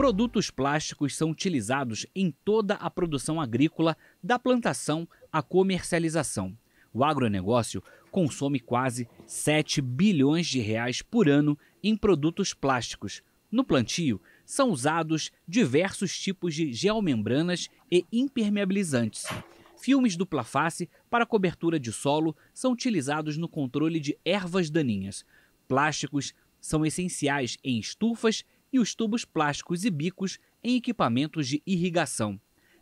Produtos plásticos são utilizados em toda a produção agrícola, da plantação à comercialização. O agronegócio consome quase 7 bilhões de reais por ano em produtos plásticos. No plantio, são usados diversos tipos de geomembranas e impermeabilizantes. Filmes dupla face para cobertura de solo são utilizados no controle de ervas daninhas. Plásticos são essenciais em estufas e os tubos plásticos e bicos em equipamentos de irrigação.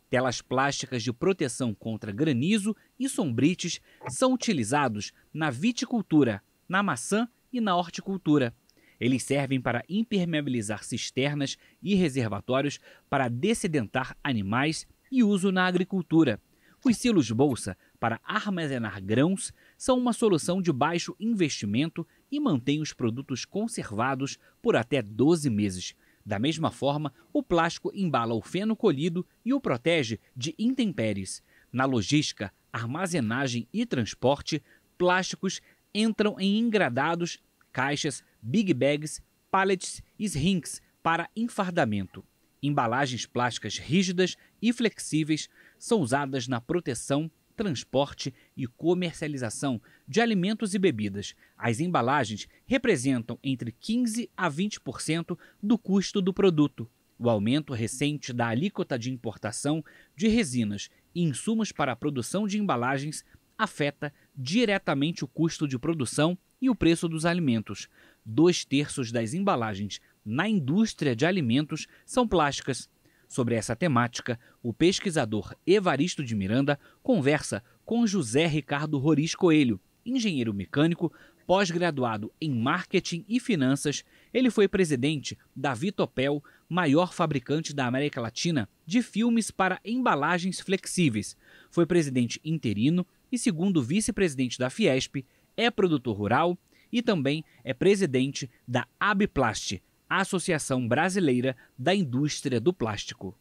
Telas plásticas de proteção contra granizo e sombrites são utilizados na viticultura, na maçã e na horticultura. Eles servem para impermeabilizar cisternas e reservatórios para dessedentar animais e uso na agricultura. Os silos bolsa para armazenar grãos são uma solução de baixo investimento e mantêm os produtos conservados por até 12 meses. Da mesma forma, o plástico embala o feno colhido e o protege de intempéries. Na logística, armazenagem e transporte, plásticos entram em engradados, caixas, big bags, pallets e rings para enfardamento. Embalagens plásticas rígidas e flexíveis são usadas na proteção, transporte e comercialização de alimentos e bebidas. As embalagens representam entre 15% a 20% do custo do produto. O aumento recente da alíquota de importação de resinas e insumos para a produção de embalagens afeta diretamente o custo de produção e o preço dos alimentos. 2/3 das embalagens na indústria de alimentos são plásticas. Sobre essa temática, o pesquisador Evaristo de Miranda conversa com José Ricardo Roriz Coelho, engenheiro mecânico, pós-graduado em marketing e finanças. Ele foi presidente da Vitopel, maior fabricante da América Latina de filmes para embalagens flexíveis. Foi presidente interino e segundo vice-presidente da Fiesp, é produtor rural e também é presidente da Abiplast, a Associação Brasileira da Indústria do Plástico.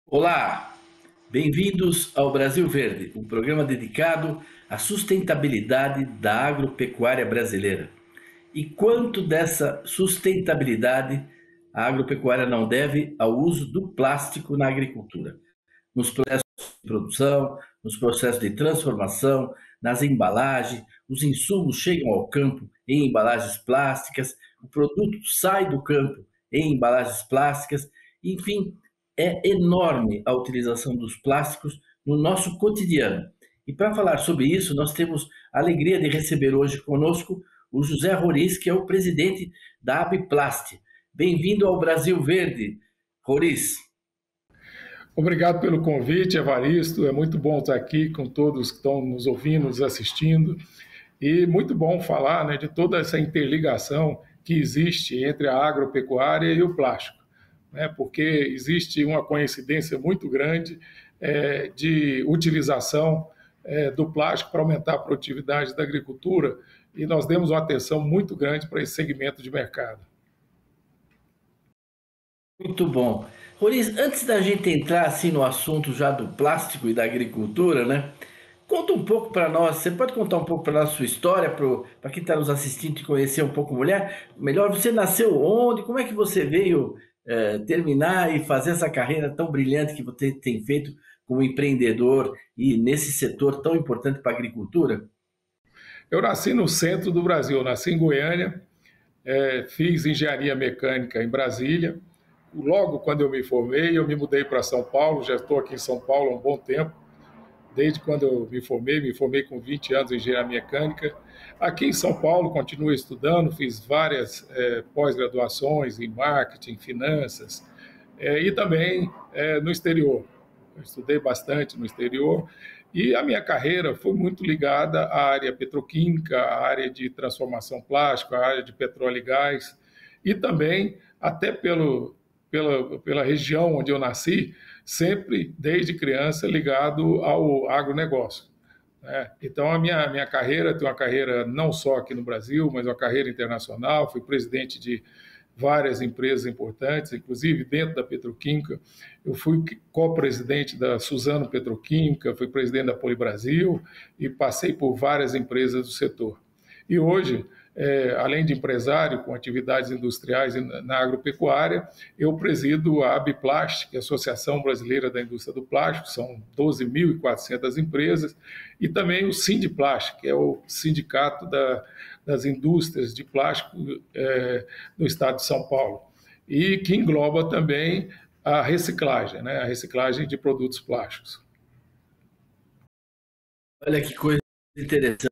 Olá, bem-vindos ao Brasil Verde, um programa dedicado à sustentabilidade da agropecuária brasileira. E quanto dessa sustentabilidade a agropecuária não deve ao uso do plástico na agricultura, nos processos de produção, nos processos de transformação, nas embalagens, os insumos chegam ao campo em embalagens plásticas, o produto sai do campo em embalagens plásticas, enfim, é enorme a utilização dos plásticos no nosso cotidiano. E para falar sobre isso, nós temos a alegria de receber hoje conosco o José Roriz, que é o presidente da Abiplast. Bem-vindo ao Brasil Verde, Roriz. Obrigado pelo convite, Evaristo. É muito bom estar aqui com todos que estão nos ouvindo, nos assistindo. E muito bom falar, né, de toda essa interligação que existe entre a agropecuária e o plástico, né, porque existe uma coincidência muito grande de utilização do plástico para aumentar a produtividade da agricultura, e nós demos uma atenção muito grande para esse segmento de mercado. Muito bom. Roriz, antes da gente entrar assim no assunto já do plástico e da agricultura, né? Conta um pouco para nós, você pode contar um pouco para nós a sua história, para quem está nos assistindo e conhecer um pouco melhor, você nasceu onde, como é que você veio terminar e fazer essa carreira tão brilhante que você tem feito como empreendedor e nesse setor tão importante para a agricultura? Eu nasci no centro do Brasil, nasci em Goiânia, fiz engenharia mecânica em Brasília. Logo quando eu me formei, eu me mudei para São Paulo, já estou aqui em São Paulo há um bom tempo. Desde quando eu me formei com 20 anos em engenharia mecânica. Aqui em São Paulo, continuo estudando, fiz várias pós-graduações em marketing, finanças, e também no exterior. Eu estudei bastante no exterior e a minha carreira foi muito ligada à área petroquímica, à área de transformação plástica, à área de petróleo e gás, e também até pela região onde eu nasci, sempre, desde criança, ligado ao agronegócio. Então, a minha carreira tem uma carreira não só aqui no Brasil, mas uma carreira internacional. Fui presidente de várias empresas importantes, inclusive dentro da petroquímica. Eu fui co-presidente da Suzano Petroquímica, fui presidente da Polibrasil e passei por várias empresas do setor. E hoje além de empresário com atividades industriais na agropecuária, eu presido a Abiplast, que é a Associação Brasileira da Indústria do Plástico, são 12.400 empresas, e também o Sindiplast, que é o sindicato das indústrias de plástico no estado de São Paulo, e que engloba também a reciclagem, né? A reciclagem de produtos plásticos. Olha que coisa interessante.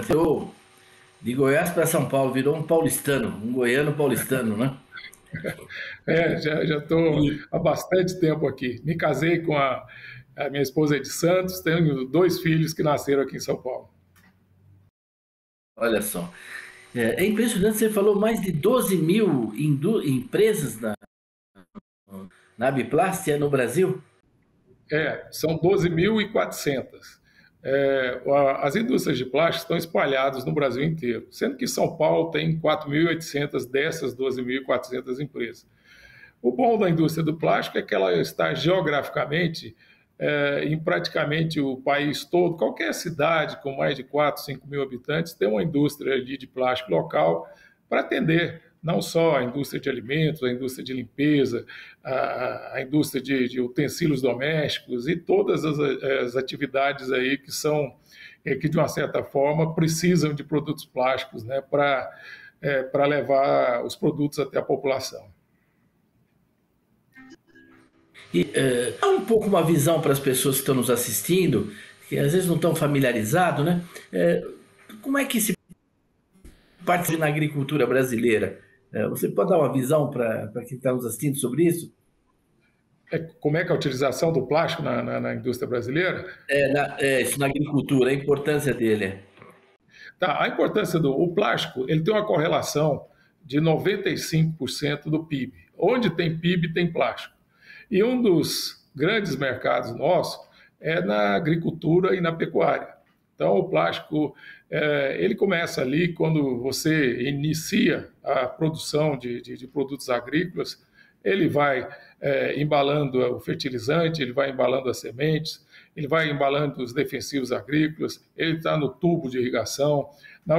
Eu, de Goiás para São Paulo, virou um paulistano, um goiano paulistano, né? Já estou há bastante tempo aqui. Me casei com a minha esposa é de Santos, tenho 2 filhos que nasceram aqui em São Paulo. Olha só. É impressionante, você falou mais de 12.000 empresas na Abiplast no Brasil? São 12.400. As indústrias de plástico estão espalhadas no Brasil inteiro, sendo que São Paulo tem 4.800 dessas 12.400 empresas. O bom da indústria do plástico é que ela está geograficamente em praticamente o país todo. Qualquer cidade com mais de 4, 5 mil habitantes tem uma indústria de plástico local para atender não só a indústria de alimentos, a indústria de limpeza, a indústria de utensílios domésticos e todas as atividades aí que de uma certa forma precisam de produtos plásticos, né, para levar os produtos até a população. E dá um pouco uma visão para as pessoas que estão nos assistindo, que às vezes não estão familiarizados, né? Como é que se parte na agricultura brasileira? Você pode dar uma visão para quem está nos assistindo sobre isso? Como é que é a utilização do plástico na indústria brasileira? Isso na agricultura, a importância dele. Tá, a importância o plástico, ele tem uma correlação de 95% do PIB. Onde tem PIB, tem plástico. E um dos grandes mercados nossos é na agricultura e na pecuária. Então, o plástico, ele começa ali quando você inicia a produção de produtos agrícolas, ele vai embalando o fertilizante, ele vai embalando as sementes, ele vai embalando os defensivos agrícolas, ele está no tubo de irrigação, na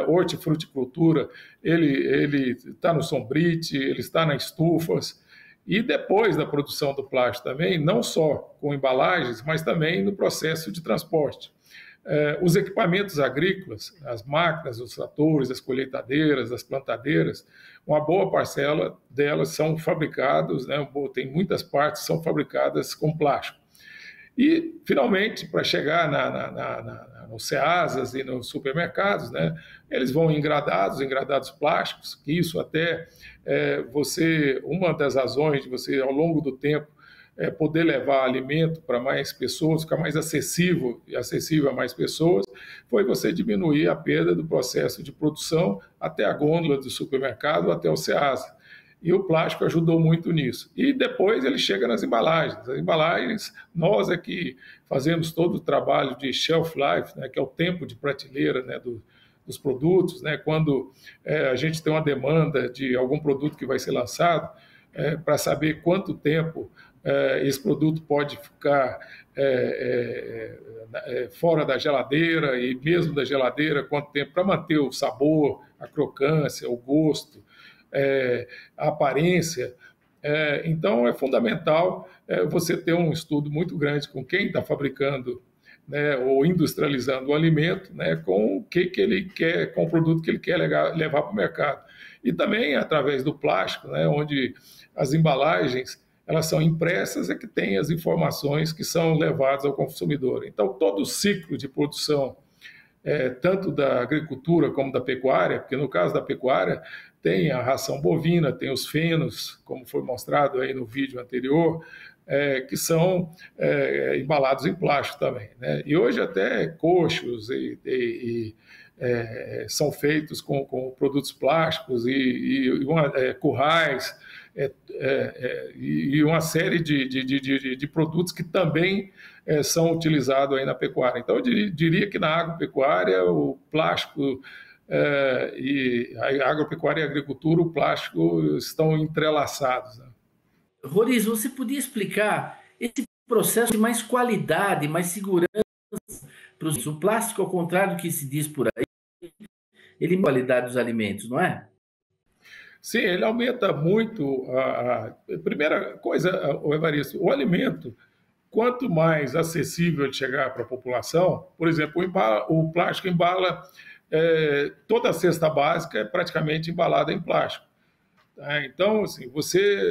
hortifruticultura, ele está no sombrite, ele está nas estufas. E depois da produção do plástico também, não só com embalagens, mas também no processo de transporte. Os equipamentos agrícolas, as máquinas, os tratores, as colheitadeiras, as plantadeiras, uma boa parcela delas são fabricados, né, tem muitas partes que são fabricadas com plástico. E, finalmente, para chegar nos Ceasas e nos supermercados, né, eles vão engradados plásticos, que isso até uma das razões de você, ao longo do tempo, poder levar alimento para mais pessoas, ficar mais acessível a mais pessoas, foi você diminuir a perda do processo de produção até a gôndola do supermercado, até o Ceasa. E o plástico ajudou muito nisso. E depois ele chega nas embalagens. As embalagens, nós é que fazemos todo o trabalho de shelf life, né, que é o tempo de prateleira, né, dos produtos, né, quando a gente tem uma demanda de algum produto que vai ser lançado, para saber quanto tempo esse produto pode ficar fora da geladeira, e mesmo da geladeira, quanto tempo para manter o sabor, a crocância, o gosto, a aparência. Então, é fundamental você ter um estudo muito grande com quem está fabricando, né, ou industrializando o alimento, né, com o que ele quer, com o produto que ele quer levar para o mercado. E também através do plástico, né, onde as embalagens elas são impressas, que tem as informações que são levadas ao consumidor. Então, todo o ciclo de produção, tanto da agricultura como da pecuária, porque no caso da pecuária tem a ração bovina, tem os fenos, como foi mostrado aí no vídeo anterior, que são embalados em plástico também, né? E hoje até coxos são feitos com produtos plásticos e currais, e uma série de produtos que também são utilizados aí na pecuária. Então, eu diria que na agropecuária, o plástico e a agropecuária e a agricultura, o plástico estão entrelaçados, né? Roriz, você podia explicar esse processo de mais qualidade, mais segurança para o plástico, ao contrário do que se diz por aí, ele muda a qualidade dos alimentos, não é? Sim, ele aumenta muito primeira coisa, o Evaristo, o alimento, quanto mais acessível ele chegar para a população, por exemplo, o plástico embala, toda a cesta básica é praticamente embalada em plástico. Tá? Então, assim,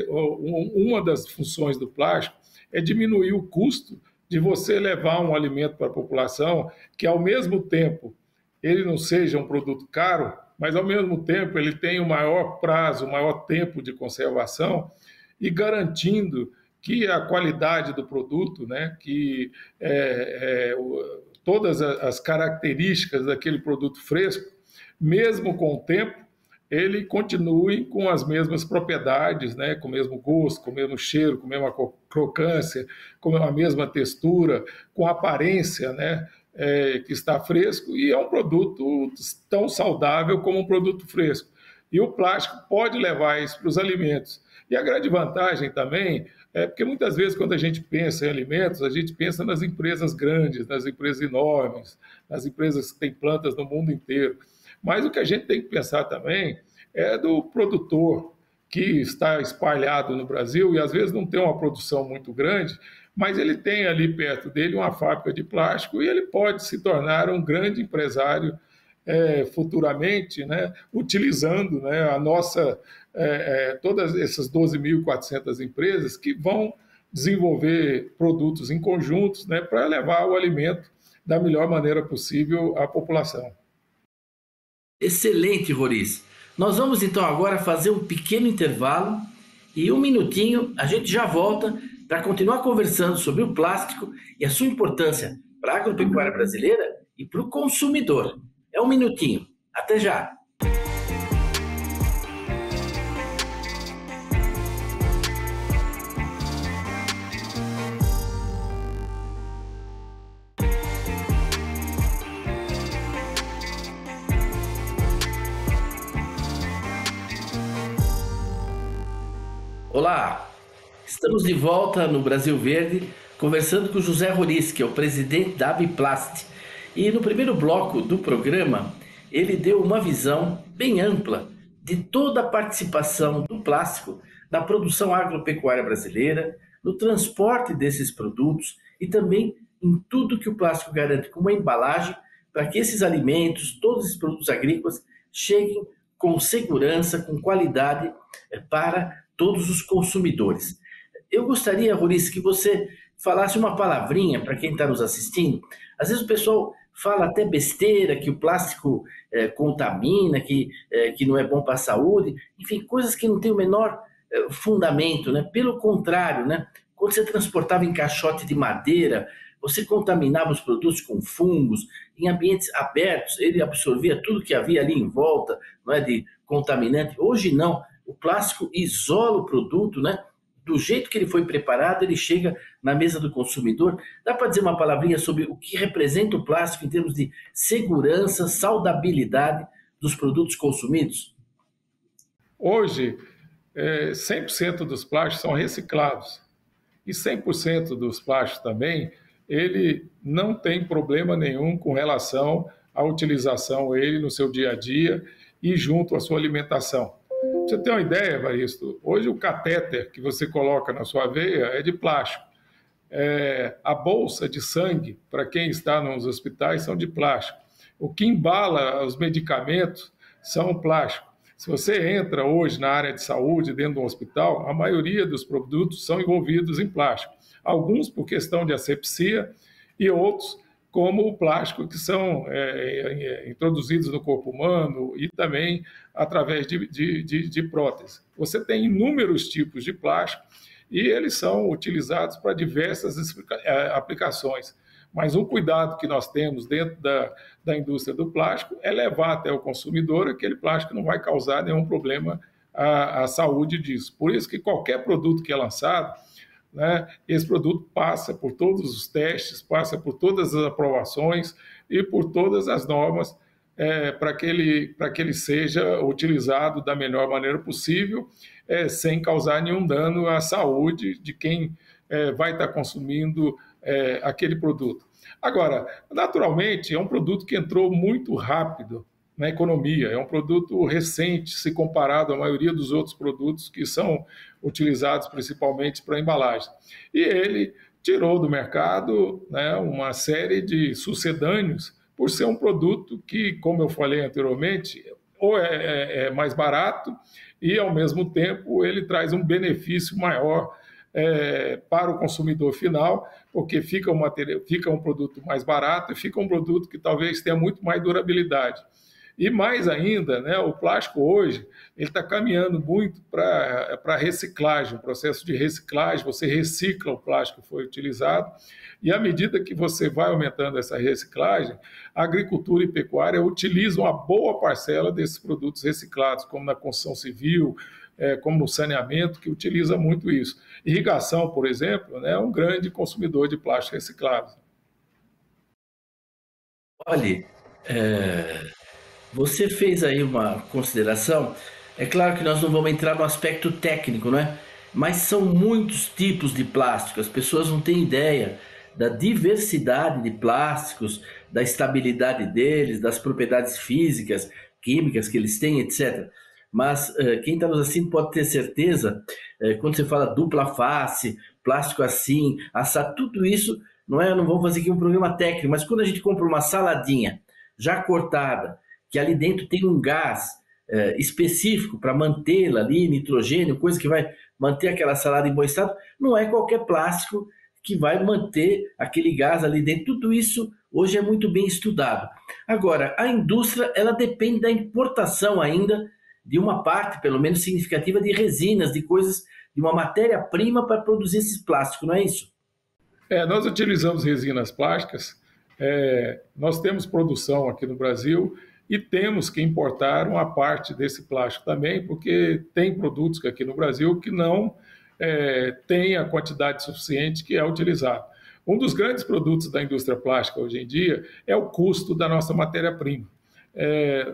uma das funções do plástico é diminuir o custo de você levar um alimento para a população que, ao mesmo tempo, ele não seja um produto caro, mas, ao mesmo tempo, ele tem o maior prazo, o maior tempo de conservação e garantindo que a qualidade do produto, né, que todas as características daquele produto fresco, mesmo com o tempo, ele continue com as mesmas propriedades, né, com o mesmo gosto, com o mesmo cheiro, com a mesma crocância, com a mesma textura, com a aparência, né, que está fresco, e é um produto tão saudável como um produto fresco. E o plástico pode levar isso para os alimentos. E a grande vantagem também é porque muitas vezes quando a gente pensa em alimentos, a gente pensa nas empresas grandes, nas empresas enormes, nas empresas que têm plantas no mundo inteiro. Mas o que a gente tem que pensar também é do produtor que está espalhado no Brasil e às vezes não tem uma produção muito grande, mas ele tem ali perto dele uma fábrica de plástico e ele pode se tornar um grande empresário futuramente, né, utilizando, né, todas essas 12.400 empresas que vão desenvolver produtos em conjuntos, né, para levar o alimento da melhor maneira possível à população. Excelente, Roriz. Nós vamos então agora fazer um pequeno intervalo e um minutinho a gente já volta para continuar conversando sobre o plástico e a sua importância para a agropecuária brasileira e para o consumidor. É um minutinho. Até já! Olá, estamos de volta no Brasil Verde, conversando com o José Roriz, que é o presidente da Abiplast. E no primeiro bloco do programa, ele deu uma visão bem ampla de toda a participação do plástico na produção agropecuária brasileira, no transporte desses produtos e também em tudo que o plástico garante como embalagem para que esses alimentos, todos esses produtos agrícolas, cheguem com segurança, com qualidade para todos os consumidores. Eu gostaria, Roriz, que você falasse uma palavrinha para quem está nos assistindo. Às vezes o pessoal fala até besteira, que o plástico contamina, que não é bom para a saúde, enfim, coisas que não têm o menor fundamento, né? Pelo contrário, né? Quando você transportava em caixote de madeira, você contaminava os produtos com fungos, em ambientes abertos, ele absorvia tudo que havia ali em volta, não é, de contaminante. Hoje não. O plástico isola o produto, né? Do jeito que ele foi preparado, ele chega na mesa do consumidor. Dá para dizer uma palavrinha sobre o que representa o plástico em termos de segurança, saudabilidade dos produtos consumidos? Hoje, 100% dos plásticos são reciclados. E 100% dos plásticos também, ele não tem problema nenhum com relação à utilização ele no seu dia a dia e junto à sua alimentação. Pra você ter uma ideia, Evaristo, hoje o catéter que você coloca na sua veia é de plástico. A bolsa de sangue, para quem está nos hospitais, são de plástico. O que embala os medicamentos são plástico. Se você entra hoje na área de saúde, dentro de um hospital, a maioria dos produtos são envolvidos em plástico. Alguns por questão de asepsia e outros como o plástico, que são introduzidos no corpo humano e também através de prótese. Você tem inúmeros tipos de plástico e eles são utilizados para diversas aplicações. Mas um cuidado que nós temos dentro da indústria do plástico é levar até o consumidor aquele plástico que não vai causar nenhum problema à saúde disso. Por isso que qualquer produto que é lançado, né, esse produto passa por todos os testes, passa por todas as aprovações e por todas as normas para que ele seja utilizado da melhor maneira possível, sem causar nenhum dano à saúde de quem vai estar consumindo aquele produto. Agora, naturalmente, é um produto que entrou muito rápido na economia, é um produto recente se comparado à maioria dos outros produtos que são utilizados principalmente para embalagem. E ele tirou do mercado, né, uma série de sucedâneos por ser um produto que, como eu falei anteriormente, ou é mais barato e, ao mesmo tempo, ele traz um benefício maior para o consumidor final, porque fica um produto mais barato e fica um produto que talvez tenha muito mais durabilidade. E mais ainda, né, o plástico hoje ele está caminhando muito para reciclagem, o processo de reciclagem, você recicla o plástico que foi utilizado, e à medida que você vai aumentando essa reciclagem, a agricultura e pecuária utilizam uma boa parcela desses produtos reciclados, como na construção civil, como no saneamento, que utiliza muito isso. Irrigação, por exemplo, né, é um grande consumidor de plástico reciclado. Olha, você fez aí uma consideração. É claro que nós não vamos entrar no aspecto técnico, né? Mas são muitos tipos de plástico. As pessoas não têm ideia da diversidade de plásticos, da estabilidade deles, das propriedades físicas, químicas que eles têm, etc. Mas quem está nos assistindo pode ter certeza, quando você fala dupla face, plástico assim, assar, tudo isso, não vamos fazer aqui um programa técnico, mas quando a gente compra uma saladinha já cortada, que ali dentro tem um gás específico para mantê-la ali, nitrogênio, coisa que vai manter aquela salada em bom estado, não é qualquer plástico que vai manter aquele gás ali dentro. Tudo isso hoje é muito bem estudado. Agora, a indústria, ela depende da importação ainda de uma parte, pelo menos significativa, de resinas, de coisas, de uma matéria-prima para produzir esses plásticos, não é isso? Nós utilizamos resinas plásticas, nós temos produção aqui no Brasil e temos que importar uma parte desse plástico também, porque tem produtos aqui no Brasil que não tem a quantidade suficiente que é utilizado. Um dos grandes produtos da indústria plástica hoje em dia é o custo da nossa matéria-prima.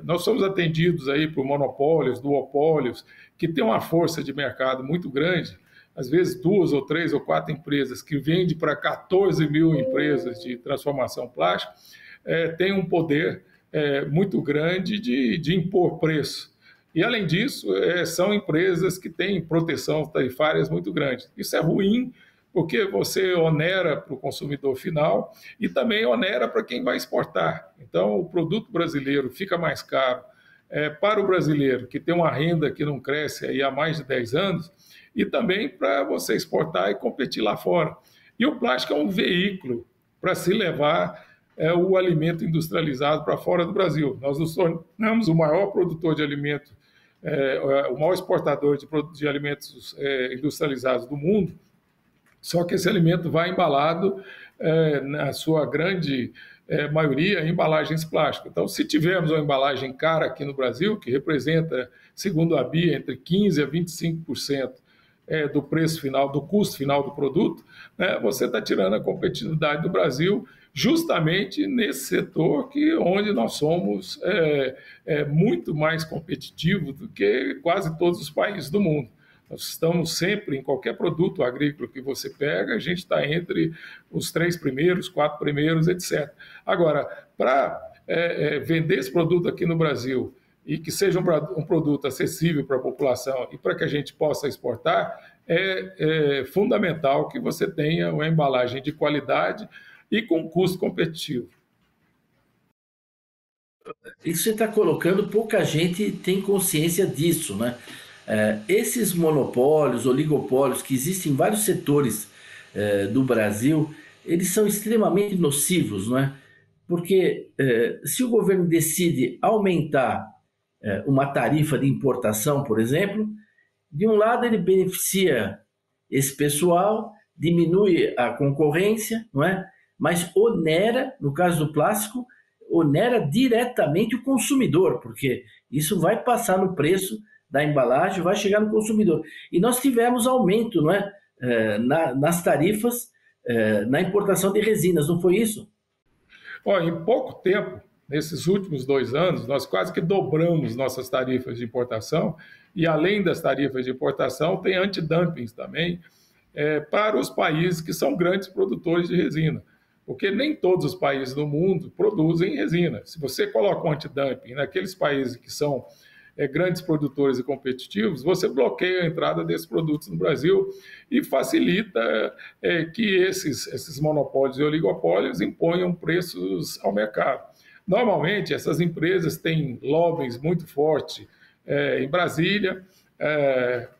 Nós somos atendidos aí por monopólios, duopólios, que têm uma força de mercado muito grande, às vezes 2 ou 3 ou 4 empresas que vendem para 14 mil empresas de transformação plástica, tem um poder muito grande de impor preço. E, além disso, são empresas que têm proteção tarifárias muito grande. Isso é ruim, porque você onera para o consumidor final e também onera para quem vai exportar. Então, o produto brasileiro fica mais caro para o brasileiro, que tem uma renda que não cresce aí há mais de 10 anos, e também para você exportar e competir lá fora. E o plástico é um veículo para se levar o alimento industrializado para fora do Brasil. Nós nos tornamos o maior produtor de alimento, o maior exportador de alimentos industrializados do mundo, só que esse alimento vai embalado, na sua grande maioria, em embalagens plásticas. Então, se tivermos uma embalagem cara aqui no Brasil, que representa, segundo a BIA, entre 15% a 25% do preço final, do custo final do produto, né, você está tirando a competitividade do Brasil justamente nesse setor onde nós somos muito mais competitivos do que quase todos os países do mundo. Nós estamos sempre, em qualquer produto agrícola que você pega, a gente está entre os 3 primeiros, 4 primeiros, etc. Agora, para vender esse produto aqui no Brasil e que seja um produto acessível para a população e para que a gente possa exportar, é fundamental que você tenha uma embalagem de qualidade e com custo competitivo. Isso você está colocando, pouca gente tem consciência disso, né? Esses monopólios, oligopólios que existem em vários setores do Brasil, eles são extremamente nocivos, não é? Porque se o governo decide aumentar uma tarifa de importação, por exemplo, de um lado ele beneficia esse pessoal, diminui a concorrência, não é? Mas onera, no caso do plástico, onera diretamente o consumidor, porque isso vai passar no preço da embalagem, vai chegar no consumidor. E nós tivemos aumento, não é? Nas tarifas, na importação de resinas, não foi isso? Em pouco tempo, nesses últimos 2 anos, nós quase que dobramos nossas tarifas de importação, e além das tarifas de importação, tem antidumpings também para os países que são grandes produtores de resina. porque nem todos os países do mundo produzem resina. Se você coloca um antidumping naqueles países que são grandes produtores e competitivos, você bloqueia a entrada desses produtos no Brasil e facilita que esses monopólios e oligopólios imponham preços ao mercado. Normalmente, essas empresas têm lobbies muito fortes em Brasília,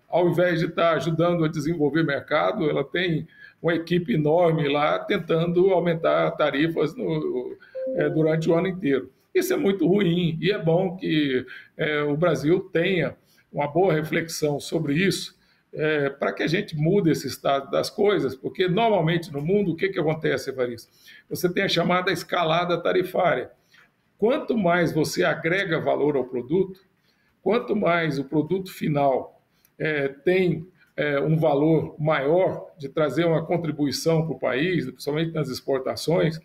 ao invés de estar ajudando a desenvolver mercado, ela tem uma equipe enorme lá tentando aumentar tarifas durante o ano inteiro. Isso é muito ruim e é bom que o Brasil tenha uma boa reflexão sobre isso para que a gente mude esse estado das coisas, porque normalmente no mundo o que acontece, Evaristo? Você tem a chamada escalada tarifária. Quanto mais você agrega valor ao produto, quanto mais o produto final tem um valor maior de trazer uma contribuição para o país, principalmente nas exportações,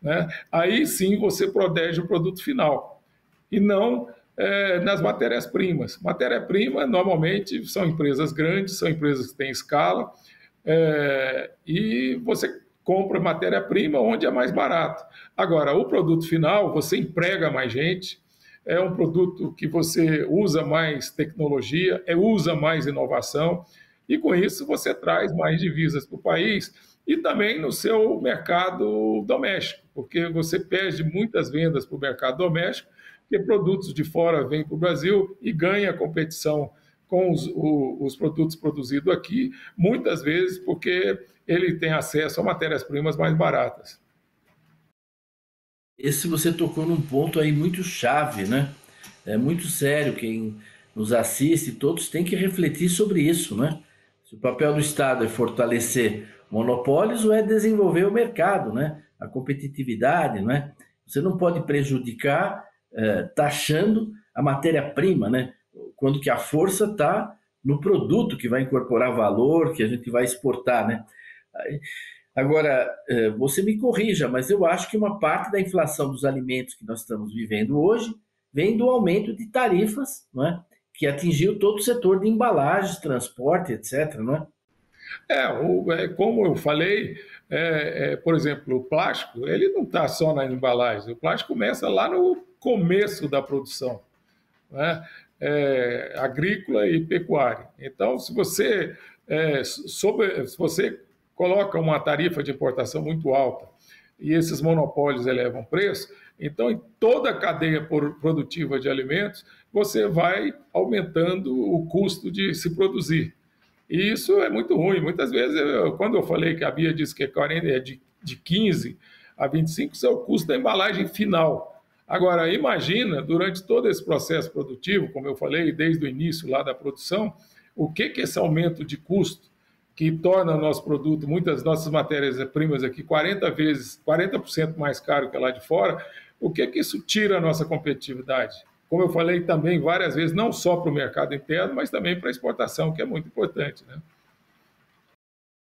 né? Aí sim você protege o produto final e não nas matérias-primas. Matéria-prima normalmente são empresas grandes, são empresas que têm escala e você compra matéria-prima onde é mais barato. Agora, o produto final, você emprega mais gente, é um produto que você usa mais tecnologia, usa mais inovação, e com isso você traz mais divisas para o país e também no seu mercado doméstico, porque você perde muitas vendas para o mercado doméstico, porque produtos de fora vêm para o Brasil e ganha competição com os produtos produzidos aqui, muitas vezes porque ele tem acesso a matérias-primas mais baratas. Esse você tocou num ponto aí muito chave, né? É muito sério, quem nos assiste, todos têm que refletir sobre isso, né? Se o papel do Estado é fortalecer monopólios ou é desenvolver o mercado, né? A competitividade, né? Você não pode prejudicar taxando a matéria-prima, né? Quando que a força está no produto que vai incorporar valor, que a gente vai exportar, né? Agora, você me corrija, mas eu acho que uma parte da inflação dos alimentos que nós estamos vivendo hoje vem do aumento de tarifas, não é? Que atingiu todo o setor de embalagens, transporte, etc. Não é? Como eu falei, por exemplo, o plástico, ele não está só na embalagem, o plástico começa lá no começo da produção, né? Agrícola e pecuária. Então, se você coloca uma tarifa de importação muito alta e esses monopólios elevam o preço, então em toda a cadeia produtiva de alimentos você vai aumentando o custo de se produzir. E isso é muito ruim. Muitas vezes, quando eu falei que a Bia disse que é de 15 a 25, isso é o custo da embalagem final. Agora, imagina, durante todo esse processo produtivo, como eu falei, desde o início lá da produção, o que esse aumento de custo que torna o nosso produto, muitas nossas matérias-primas aqui, 40% mais caro que lá de fora, o que isso tira a nossa competitividade? Como eu falei também várias vezes, não só para o mercado interno, mas também para a exportação, que é muito importante, né?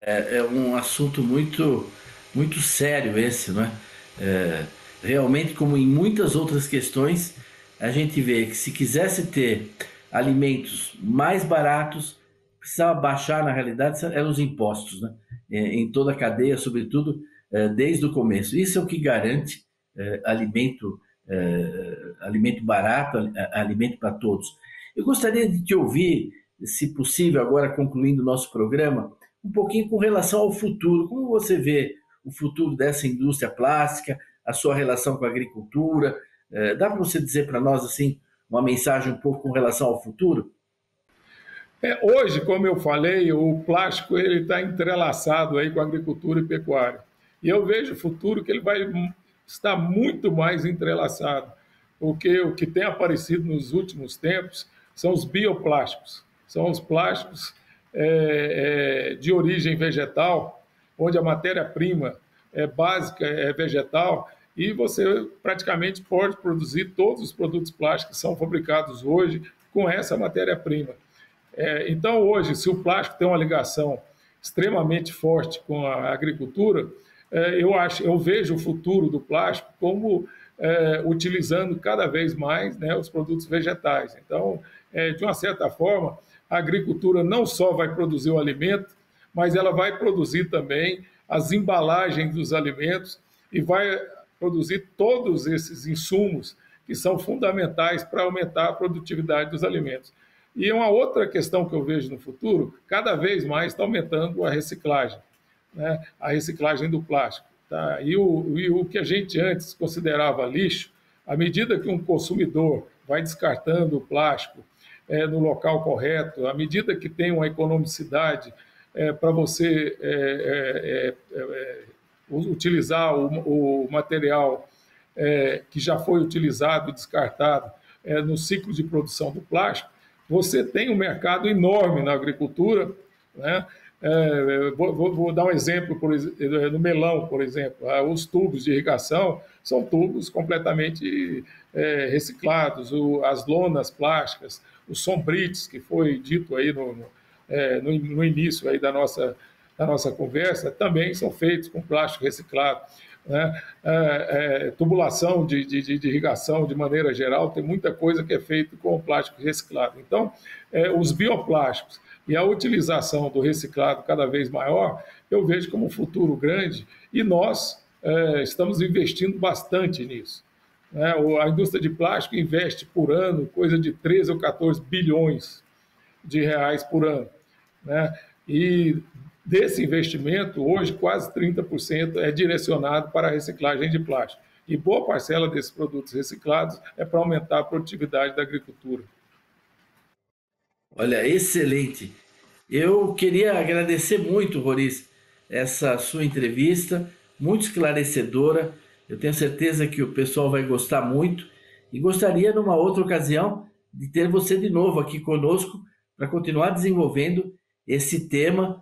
É um assunto muito, muito sério esse, não é? Realmente, como em muitas outras questões, a gente vê que se quisesse ter alimentos mais baratos, precisava baixar, na realidade, eram os impostos, né? Em toda a cadeia, sobretudo desde o começo. Isso é o que garante alimento barato, alimento para todos. Eu gostaria de te ouvir, se possível, agora concluindo o nosso programa, um pouquinho com relação ao futuro. Como você vê o futuro dessa indústria plástica, a sua relação com a agricultura? Dá para você dizer para nós assim uma mensagem um pouco com relação ao futuro? Hoje, como eu falei, o plástico ele está entrelaçado aí com a agricultura e pecuária. E eu vejo o futuro que ele vai estar muito mais entrelaçado, porque o que tem aparecido nos últimos tempos são os bioplásticos. São os plásticos de origem vegetal, onde a matéria-prima básica é vegetal, e você praticamente pode produzir todos os produtos plásticos que são fabricados hoje com essa matéria-prima. Então, hoje, se o plástico tem uma ligação extremamente forte com a agricultura, eu vejo o futuro do plástico como utilizando cada vez mais, né, os produtos vegetais. Então, de uma certa forma, a agricultura não só vai produzir o alimento, mas ela vai produzir também as embalagens dos alimentos e vai produzir todos esses insumos que são fundamentais para aumentar a produtividade dos alimentos. E uma outra questão que eu vejo no futuro, cada vez mais está aumentando a reciclagem, né? A reciclagem do plástico. Tá? E o que a gente antes considerava lixo, à medida que um consumidor vai descartando o plástico no local correto, à medida que tem uma economicidade para você utilizar o material que já foi utilizado e descartado no ciclo de produção do plástico, você tem um mercado enorme na agricultura, né? Vou dar um exemplo, no melão, por exemplo. Os tubos de irrigação são tubos completamente reciclados, as lonas plásticas, os sombrites, que foi dito aí no início aí da nossa conversa, também são feitos com plástico reciclado, né? Tubulação de irrigação, de maneira geral, tem muita coisa que é feita com plástico reciclado. Então, os bioplásticos e a utilização do reciclado cada vez maior, eu vejo como um futuro grande, e nós estamos investindo bastante nisso, né? A indústria de plástico investe por ano coisa de 13 ou 14 bilhões de reais por ano, né? E desse investimento, hoje quase 30% é direcionado para a reciclagem de plástico. E boa parcela desses produtos reciclados é para aumentar a produtividade da agricultura. Olha, excelente. Eu queria agradecer muito, Roriz, essa sua entrevista, muito esclarecedora. Eu tenho certeza que o pessoal vai gostar muito e gostaria, numa outra ocasião, de ter você de novo aqui conosco para continuar desenvolvendo esse tema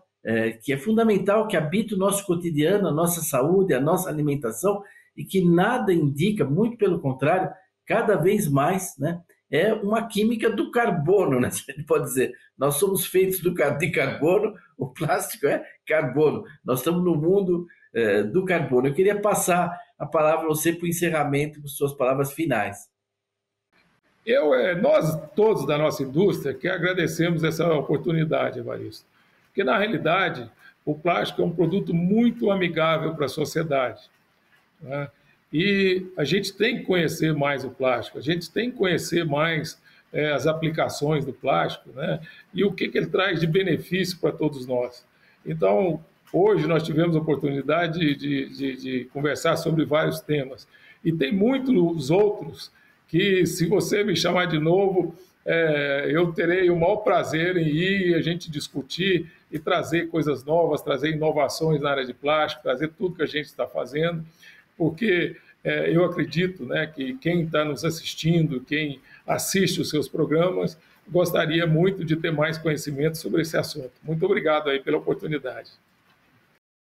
que é fundamental, que habita o nosso cotidiano, a nossa saúde, a nossa alimentação, e que nada indica, muito pelo contrário, cada vez mais, né, é uma química do carbono, né? A gente pode dizer, nós somos feitos de carbono, o plástico é carbono, nós estamos no mundo do carbono. Eu queria passar a palavra a você para o encerramento, para suas palavras finais. Nós todos da nossa indústria que agradecemos essa oportunidade, Evaristo, porque na realidade o plástico é um produto muito amigável para a sociedade, né? E a gente tem que conhecer mais o plástico, a gente tem que conhecer mais as aplicações do plástico, né? E o que ele traz de benefício para todos nós. Então, hoje nós tivemos a oportunidade de conversar sobre vários temas, e tem muitos outros que, se você me chamar de novo, eu terei o maior prazer em ir e a gente discutir e trazer coisas novas, trazer inovações na área de plástico, trazer tudo que a gente está fazendo, porque eu acredito, né, que quem está nos assistindo, quem assiste os seus programas, gostaria muito de ter mais conhecimento sobre esse assunto. Muito obrigado aí pela oportunidade.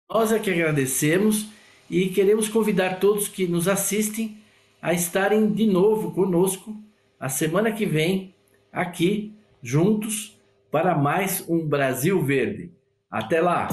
Nós é que agradecemos e queremos convidar todos que nos assistem a estarem de novo conosco a semana que vem, aqui, juntos, para mais um Brasil Verde. Até lá!